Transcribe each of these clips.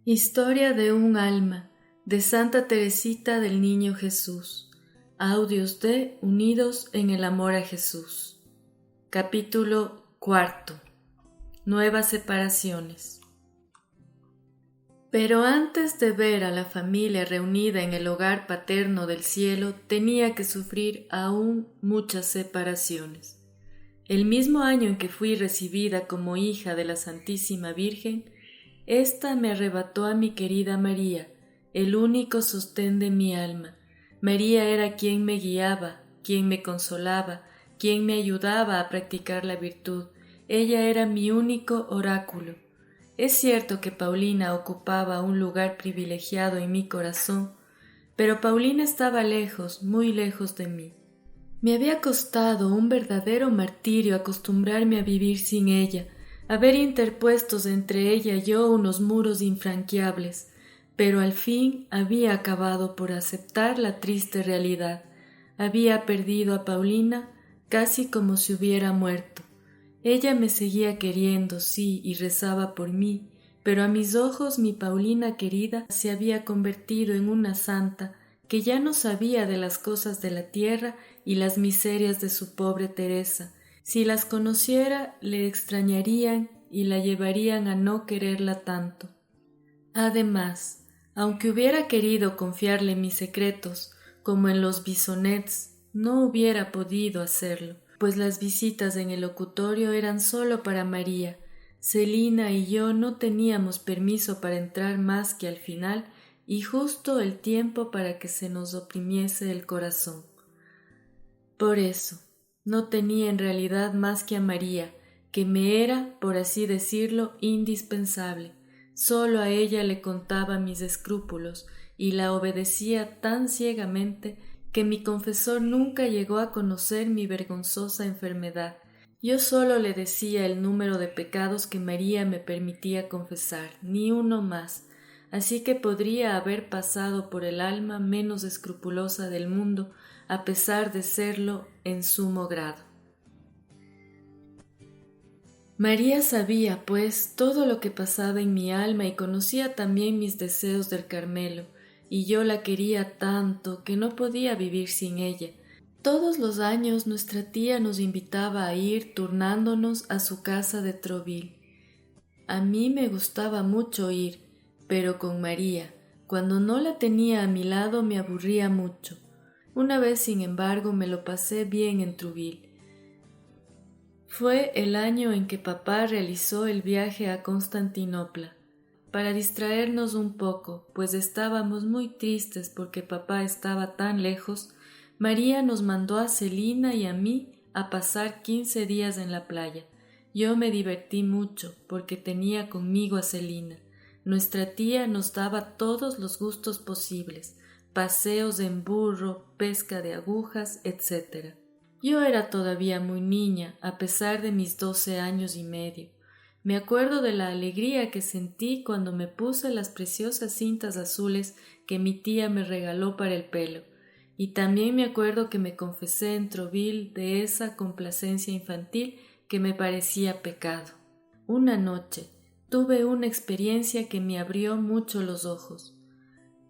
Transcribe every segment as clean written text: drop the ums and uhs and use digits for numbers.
Historia de un alma, de Santa Teresita del Niño Jesús. Audios de Unidos en el Amor a Jesús. Capítulo 4. Nuevas separaciones. Pero antes de ver a la familia reunida en el hogar paterno del cielo, tenía que sufrir aún muchas separaciones. El mismo año en que fui recibida como hija de la Santísima Virgen, ésta me arrebató a mi querida María, el único sostén de mi alma. María era quien me guiaba, quien me consolaba, quien me ayudaba a practicar la virtud. Ella era mi único oráculo. Es cierto que Paulina ocupaba un lugar privilegiado en mi corazón, pero Paulina estaba lejos, muy lejos de mí. Me había costado un verdadero martirio acostumbrarme a vivir sin ella, a ver interpuestos entre ella y yo unos muros infranqueables, pero al fin había acabado por aceptar la triste realidad. Había perdido a Paulina casi como si hubiera muerto. Ella me seguía queriendo, sí, y rezaba por mí, pero a mis ojos mi Paulina querida se había convertido en una santa que ya no sabía de las cosas de la tierra y las miserias de su pobre Teresa. Si las conociera, le extrañarían y la llevarían a no quererla tanto. Además, aunque hubiera querido confiarle mis secretos, como en los bisonets, no hubiera podido hacerlo, pues las visitas en el locutorio eran solo para María. Celina y yo no teníamos permiso para entrar más que al final y justo el tiempo para que se nos oprimiese el corazón. Por eso, no tenía en realidad más que a María, que me era, por así decirlo, indispensable. Solo a ella le contaba mis escrúpulos y la obedecía tan ciegamente que mi confesor nunca llegó a conocer mi vergonzosa enfermedad. Yo solo le decía el número de pecados que María me permitía confesar, ni uno más, así que podría haber pasado por el alma menos escrupulosa del mundo, a pesar de serlo en sumo grado. María sabía, pues, todo lo que pasaba en mi alma y conocía también mis deseos del Carmelo, y yo la quería tanto que no podía vivir sin ella. Todos los años nuestra tía nos invitaba a ir turnándonos a su casa de Troville. A mí me gustaba mucho ir, pero con María, cuando no la tenía a mi lado, me aburría mucho. Una vez, sin embargo, me lo pasé bien en Trouville. Fue el año en que papá realizó el viaje a Constantinopla. Para distraernos un poco, pues estábamos muy tristes porque papá estaba tan lejos, María nos mandó a Celina y a mí a pasar 15 días en la playa. Yo me divertí mucho porque tenía conmigo a Celina. Nuestra tía nos daba todos los gustos posibles, paseos en burro, pesca de agujas, etc. Yo era todavía muy niña, a pesar de mis 12 años y medio. Me acuerdo de la alegría que sentí cuando me puse las preciosas cintas azules que mi tía me regaló para el pelo, y también me acuerdo que me confesé en Trouville de esa complacencia infantil que me parecía pecado. Una noche tuve una experiencia que me abrió mucho los ojos.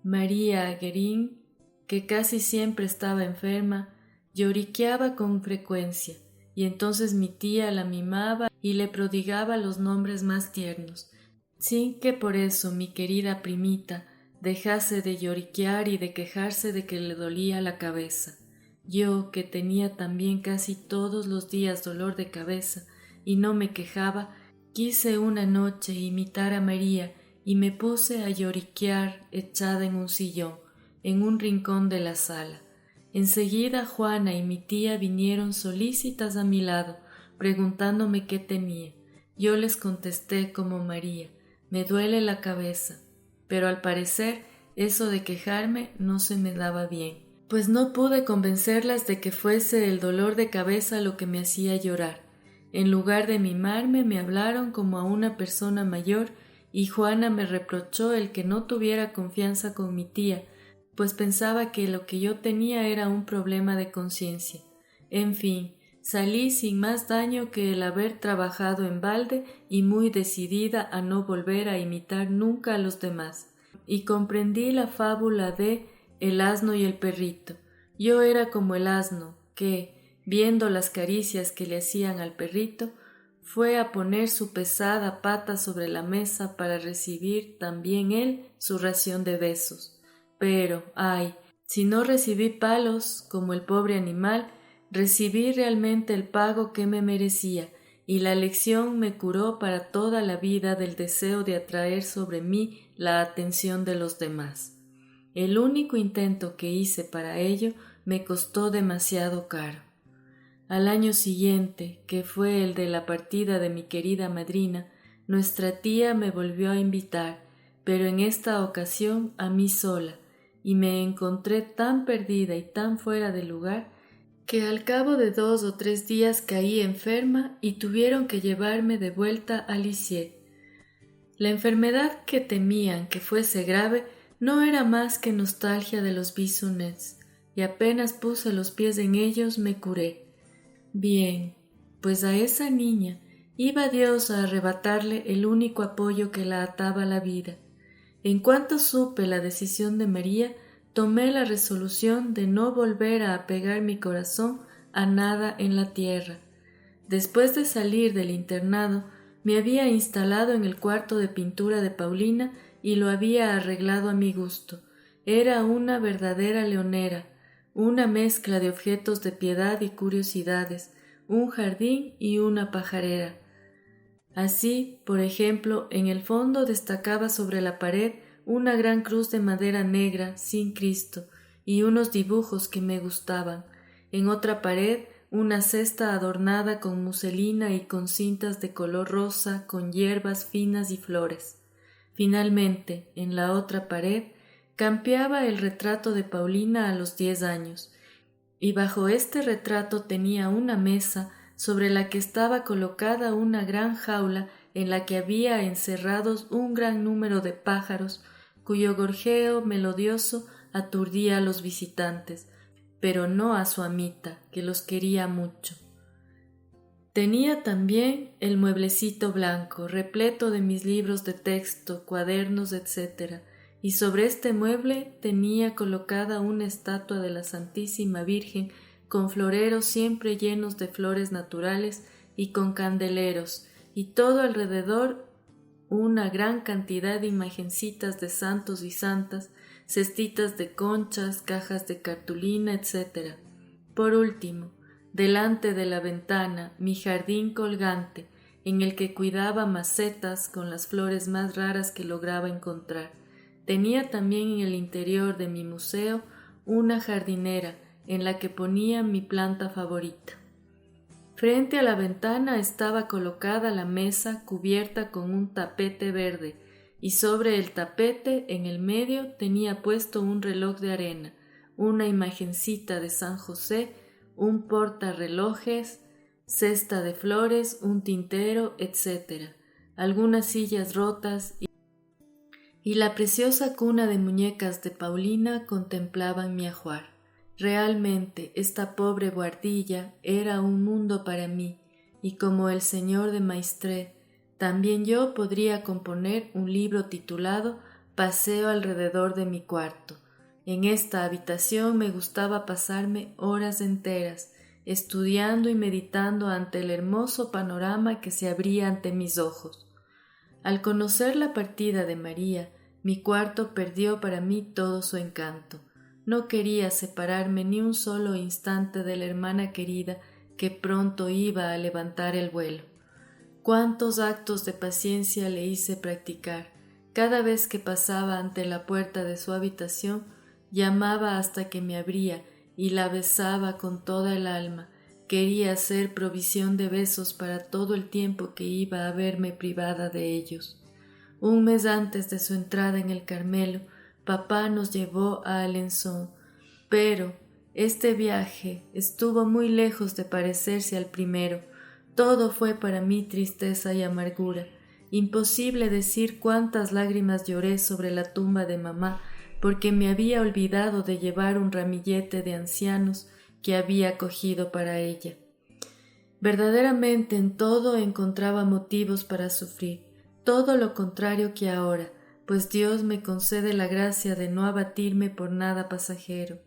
María Guérin, que casi siempre estaba enferma, lloriqueaba con frecuencia, y entonces mi tía la mimaba y le prodigaba los nombres más tiernos, sin que por eso mi querida primita dejase de lloriquear y de quejarse de que le dolía la cabeza. Yo, que tenía también casi todos los días dolor de cabeza y no me quejaba, quise una noche imitar a María y me puse a lloriquear echada en un sillón, en un rincón de la sala. Enseguida Juana y mi tía vinieron solícitas a mi lado, preguntándome qué tenía. Yo les contesté como María: me duele la cabeza, pero al parecer eso de quejarme no se me daba bien, pues no pude convencerlas de que fuese el dolor de cabeza lo que me hacía llorar. En lugar de mimarme, me hablaron como a una persona mayor y Juana me reprochó el que no tuviera confianza con mi tía, pues pensaba que lo que yo tenía era un problema de conciencia. En fin, salí sin más daño que el haber trabajado en balde y muy decidida a no volver a imitar nunca a los demás. Y comprendí la fábula de El asno y el perrito. Yo era como el asno, que, viendo las caricias que le hacían al perrito, fue a poner su pesada pata sobre la mesa para recibir también él su ración de besos. Pero, ay, si no recibí palos como el pobre animal, recibí realmente el pago que me merecía, y la lección me curó para toda la vida del deseo de atraer sobre mí la atención de los demás. El único intento que hice para ello me costó demasiado caro. Al año siguiente, que fue el de la partida de mi querida madrina, nuestra tía me volvió a invitar, pero en esta ocasión a mí sola, y me encontré tan perdida y tan fuera de lugar que al cabo de 2 o 3 días caí enferma y tuvieron que llevarme de vuelta a Lisieux. La enfermedad que temían que fuese grave no era más que nostalgia de los Bissonnets, y apenas puse los pies en ellos me curé. Bien, pues a esa niña iba Dios a arrebatarle el único apoyo que la ataba a la vida. En cuanto supe la decisión de María, tomé la resolución de no volver a apegar mi corazón a nada en la tierra. Después de salir del internado, me había instalado en el cuarto de pintura de Paulina y lo había arreglado a mi gusto. Era una verdadera leonera, una mezcla de objetos de piedad y curiosidades, un jardín y una pajarera. Así, por ejemplo, en el fondo destacaba sobre la pared una gran cruz de madera negra sin Cristo y unos dibujos que me gustaban. En otra pared, una cesta adornada con muselina y con cintas de color rosa, con hierbas finas y flores. Finalmente, en la otra pared, campeaba el retrato de Paulina a los 10 años, y bajo este retrato tenía una mesa sobre la que estaba colocada una gran jaula en la que había encerrados un gran número de pájaros, cuyo gorjeo melodioso aturdía a los visitantes, pero no a su amita, que los quería mucho. Tenía también el mueblecito blanco, repleto de mis libros de texto, cuadernos, etc., y sobre este mueble tenía colocada una estatua de la Santísima Virgen con floreros siempre llenos de flores naturales y con candeleros, y todo alrededor una gran cantidad de imagencitas de santos y santas, cestitas de conchas, cajas de cartulina, etc. Por último, delante de la ventana, mi jardín colgante, en el que cuidaba macetas con las flores más raras que lograba encontrar. Tenía también en el interior de mi museo una jardinera en la que ponía mi planta favorita. Frente a la ventana estaba colocada la mesa cubierta con un tapete verde, y sobre el tapete, en el medio, tenía puesto un reloj de arena, una imagencita de San José, un portarrelojes, cesta de flores, un tintero, etc., algunas sillas rotas y la preciosa cuna de muñecas de Paulina contemplaban mi ajuar. Realmente esta pobre buhardilla era un mundo para mí, y como el señor de Maistre, también yo podría componer un libro titulado Paseo alrededor de mi cuarto. En esta habitación me gustaba pasarme horas enteras, estudiando y meditando ante el hermoso panorama que se abría ante mis ojos. Al conocer la partida de María, mi cuarto perdió para mí todo su encanto. No quería separarme ni un solo instante de la hermana querida que pronto iba a levantar el vuelo. Cuántos actos de paciencia le hice practicar. Cada vez que pasaba ante la puerta de su habitación, llamaba hasta que me abría y la besaba con toda el alma. Quería hacer provisión de besos para todo el tiempo que iba a verme privada de ellos. Un mes antes de su entrada en el Carmelo, papá nos llevó a Alençon, pero este viaje estuvo muy lejos de parecerse al primero. Todo fue para mí tristeza y amargura. Imposible decir cuántas lágrimas lloré sobre la tumba de mamá, porque me había olvidado de llevar un ramillete de ancianos que había cogido para ella. Verdaderamente en todo encontraba motivos para sufrir, todo lo contrario que ahora, pues Dios me concede la gracia de no abatirme por nada pasajero.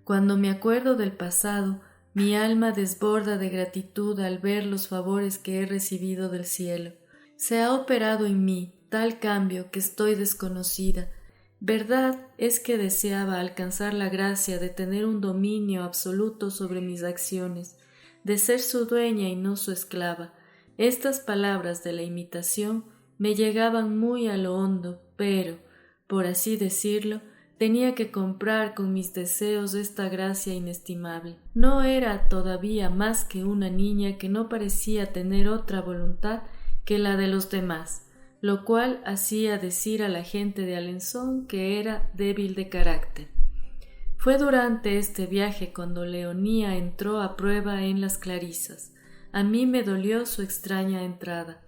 Cuando me acuerdo del pasado, mi alma desborda de gratitud al ver los favores que he recibido del cielo. Se ha operado en mí tal cambio que estoy desconocida. Verdad es que deseaba alcanzar la gracia de tener un dominio absoluto sobre mis acciones, de ser su dueña y no su esclava. Estas palabras de la imitación me llegaban muy a lo hondo, pero, por así decirlo, tenía que comprar con mis deseos esta gracia inestimable. No era todavía más que una niña que no parecía tener otra voluntad que la de los demás, lo cual hacía decir a la gente de Alençon que era débil de carácter. Fue durante este viaje cuando Leonía entró a prueba en las Clarisas. A mí me dolió su extraña entrada,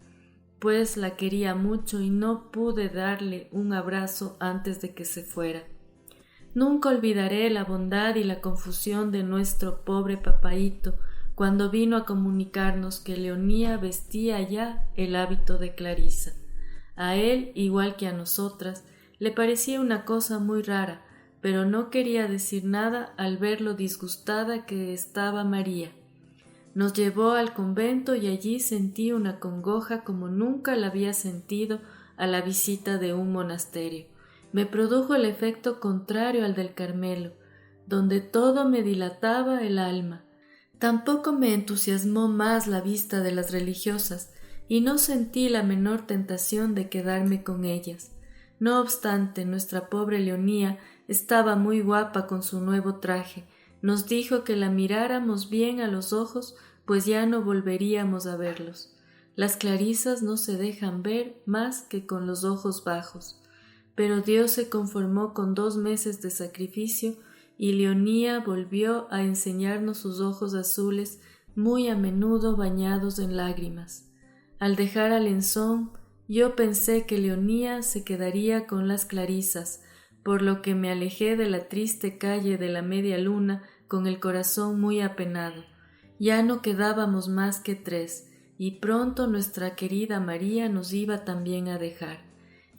pues la quería mucho y no pude darle un abrazo antes de que se fuera. Nunca olvidaré la bondad y la confusión de nuestro pobre papaíto cuando vino a comunicarnos que Leonía vestía ya el hábito de Clarisa. A él, igual que a nosotras, le parecía una cosa muy rara, pero no quería decir nada al ver lo disgustada que estaba María. Nos llevó al convento y allí sentí una congoja como nunca la había sentido a la visita de un monasterio. Me produjo el efecto contrario al del Carmelo, donde todo me dilataba el alma. Tampoco me entusiasmó más la vista de las religiosas, y no sentí la menor tentación de quedarme con ellas. No obstante, nuestra pobre Leonía estaba muy guapa con su nuevo traje. Nos dijo que la miráramos bien a los ojos, pues ya no volveríamos a verlos. Las Clarisas no se dejan ver más que con los ojos bajos. Pero Dios se conformó con 2 meses de sacrificio y Leonía volvió a enseñarnos sus ojos azules muy a menudo bañados en lágrimas. Al dejar Alençon, yo pensé que Leonía se quedaría con las Clarisas, por lo que me alejé de la triste calle de la Media Luna con el corazón muy apenado. Ya no quedábamos más que 3, y pronto nuestra querida María nos iba también a dejar.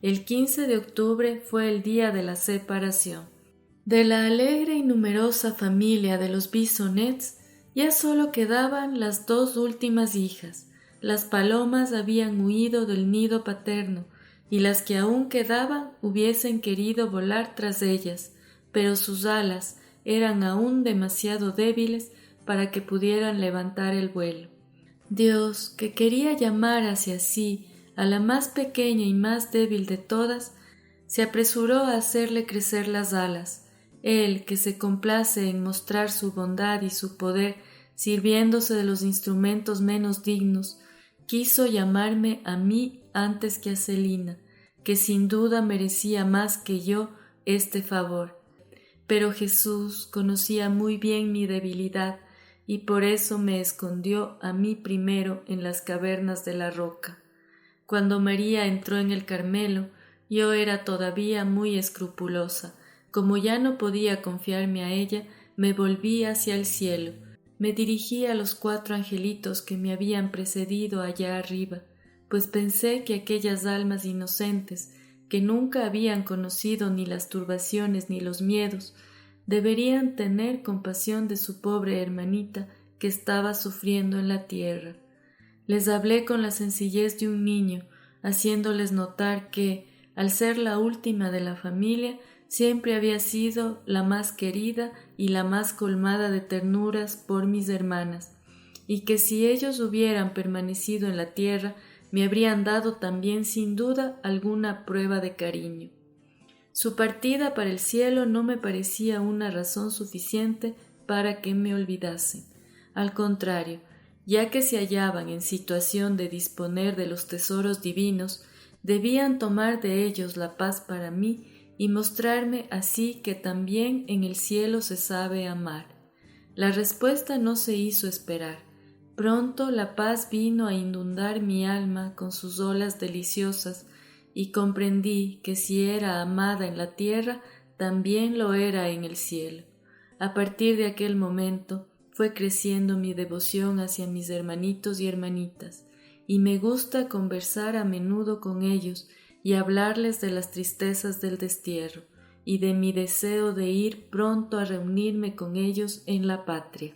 El 15 de octubre fue el día de la separación. De la alegre y numerosa familia de los Bissonnets ya solo quedaban las 2 últimas hijas. Las palomas habían huido del nido paterno, y las que aún quedaban hubiesen querido volar tras ellas, pero sus alas eran aún demasiado débiles para que pudieran levantar el vuelo. Dios, que quería llamar hacia sí a la más pequeña y más débil de todas, se apresuró a hacerle crecer las alas. Él, que se complace en mostrar su bondad y su poder, sirviéndose de los instrumentos menos dignos, quiso llamarme a mí antes que a Celina, que sin duda merecía más que yo este favor. Pero Jesús conocía muy bien mi debilidad y por eso me escondió a mí primero en las cavernas de la roca. Cuando María entró en el Carmelo, yo era todavía muy escrupulosa. Como ya no podía confiarme a ella, me volví hacia el cielo. Me dirigí a los 4 angelitos que me habían precedido allá arriba, pues pensé que aquellas almas inocentes, que nunca habían conocido ni las turbaciones ni los miedos, deberían tener compasión de su pobre hermanita que estaba sufriendo en la tierra. Les hablé con la sencillez de un niño, haciéndoles notar que, al ser la última de la familia, siempre había sido la más querida y la más colmada de ternuras por mis hermanas, y que si ellos hubieran permanecido en la tierra, me habrían dado también sin duda alguna prueba de cariño. Su partida para el cielo no me parecía una razón suficiente para que me olvidasen. Al contrario, ya que se hallaban en situación de disponer de los tesoros divinos, debían tomar de ellos la paz para mí y mostrarme así que también en el cielo se sabe amar. La respuesta no se hizo esperar. Pronto la paz vino a inundar mi alma con sus olas deliciosas y comprendí que si era amada en la tierra, también lo era en el cielo. A partir de aquel momento, fue creciendo mi devoción hacia mis hermanitos y hermanitas, y me gusta conversar a menudo con ellos y hablarles de las tristezas del destierro y de mi deseo de ir pronto a reunirme con ellos en la patria.